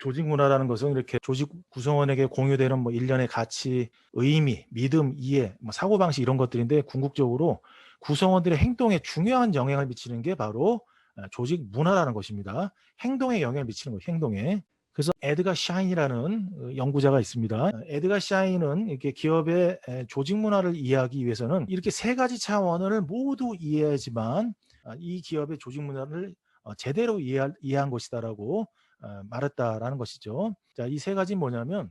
조직 문화라는 것은 이렇게 조직 구성원에게 공유되는 뭐 일련의 가치, 의미, 믿음, 이해, 뭐 사고방식 이런 것들인데 궁극적으로 구성원들의 행동에 중요한 영향을 미치는 게 바로 조직 문화라는 것입니다. 행동에 영향을 미치는 거예요. 행동에. 그래서 에드가 샤인이라는 연구자가 있습니다. 에드가 샤인은 이렇게 기업의 조직 문화를 이해하기 위해서는 이렇게 세 가지 차원을 모두 이해하지만 이 기업의 조직 문화를 제대로 이해한 것이다라고 말했다라는 것이죠. 자, 이 세 가지 뭐냐면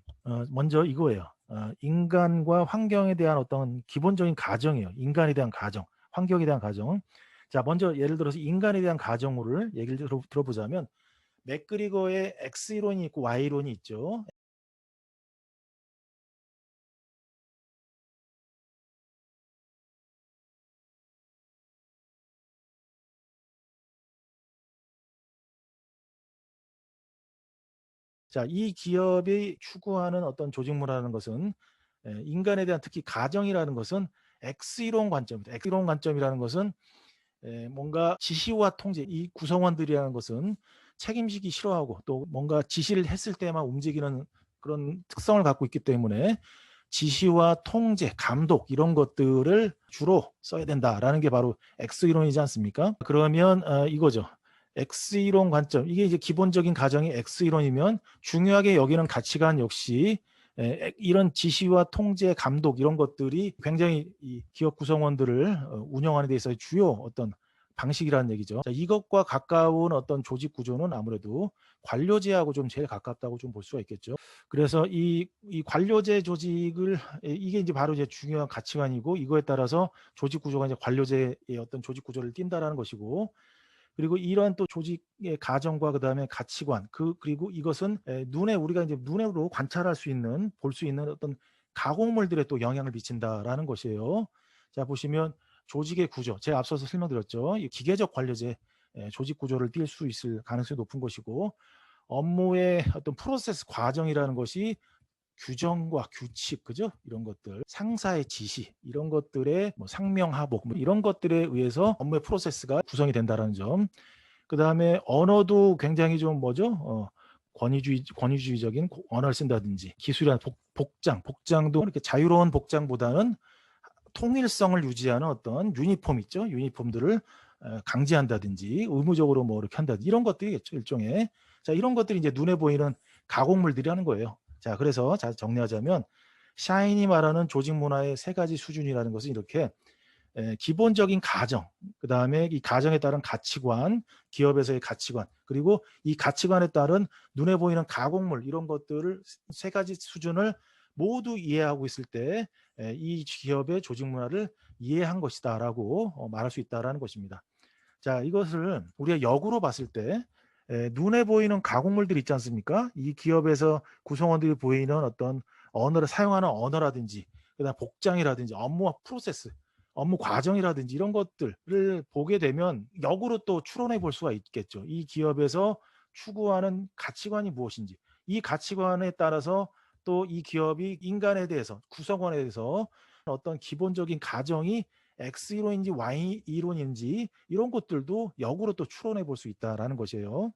먼저 이거예요. 인간과 환경에 대한 어떤 기본적인 가정이에요. 인간에 대한 가정, 환경에 대한 가정. 자, 먼저 예를 들어서 인간에 대한 가정을 얘기를 들어보자면 맥그리거의 X이론이 있고 Y이론이 있죠. 자, 이 기업이 추구하는 어떤 조직 문화라는 것은 인간에 대한 특히 가정이라는 것은 X이론 관점입니다. X이론 관점이라는 것은 뭔가 지시와 통제, 이 구성원들이라는 것은 책임지기 싫어하고 또 뭔가 지시를 했을 때만 움직이는 그런 특성을 갖고 있기 때문에 지시와 통제, 감독 이런 것들을 주로 써야 된다라는 게 바로 X이론이지 않습니까? 그러면 이거죠. X이론 관점, 이게 이제 기본적인 가정이 X이론이면 중요하게 여기는 가치관 역시 이런 지시와 통제, 감독 이런 것들이 굉장히 이 기업 구성원들을 운영하는 데 있어서 주요 어떤 방식이라는 얘기죠. 자, 이것과 가까운 어떤 조직 구조는 아무래도 관료제하고 좀 제일 가깝다고 좀 볼 수가 있겠죠. 그래서 이 관료제 조직을 이게 이제 바로 이제 중요한 가치관이고 이거에 따라서 조직 구조가 이제 관료제의 어떤 조직 구조를 띈다라는 것이고 그리고 이러한 또 조직의 가정과 그다음에 가치관 그리고 이것은 눈에 우리가 이제 눈으로 관찰할 수 있는 볼 수 있는 어떤 가공물들에 또 영향을 미친다라는 것이에요. 자 보시면 조직의 구조 제가 앞서서 설명드렸죠. 이 기계적 관료제 조직 구조를 띌 수 있을 가능성이 높은 것이고 업무의 어떤 프로세스 과정이라는 것이 규정과 규칙 그죠? 이런 것들 상사의 지시 이런 것들의 뭐 상명하복 뭐 이런 것들에 의해서 업무의 프로세스가 구성이 된다라는 점. 그다음에 언어도 굉장히 좀 뭐죠? 권위주의적인 언어를 쓴다든지 기술이나 복장도 이렇게 자유로운 복장보다는 통일성을 유지하는 어떤 유니폼 있죠? 유니폼들을 강제한다든지 의무적으로 뭐 이렇게 한다든지 이런 것들이겠죠 일종의. 자 이런 것들이 이제 눈에 보이는 가공물들이라는 거예요. 자 그래서 자 정리하자면 샤인이 말하는 조직 문화의 세 가지 수준이라는 것은 이렇게 기본적인 가정, 그다음에 이 가정에 따른 가치관, 기업에서의 가치관, 그리고 이 가치관에 따른 눈에 보이는 가공물 이런 것들을 세 가지 수준을 모두 이해하고 있을 때 이 기업의 조직 문화를 이해한 것이다라고 말할 수 있다라는 것입니다. 자, 이것을 우리가 역으로 봤을 때 눈에 보이는 가공물들 있지 않습니까? 이 기업에서 구성원들이 보이는 어떤 언어를 사용하는 언어라든지 그다음 복장이라든지 업무와 프로세스 업무 과정이라든지 이런 것들을 보게 되면 역으로 또 추론해 볼 수가 있겠죠. 이 기업에서 추구하는 가치관이 무엇인지 이 가치관에 따라서 또 이 기업이 인간에 대해서 구성원에 대해서 어떤 기본적인 가정이 X이론인지 Y이론인지 이런 것들도 역으로 또 추론해 볼 수 있다라는 것이에요.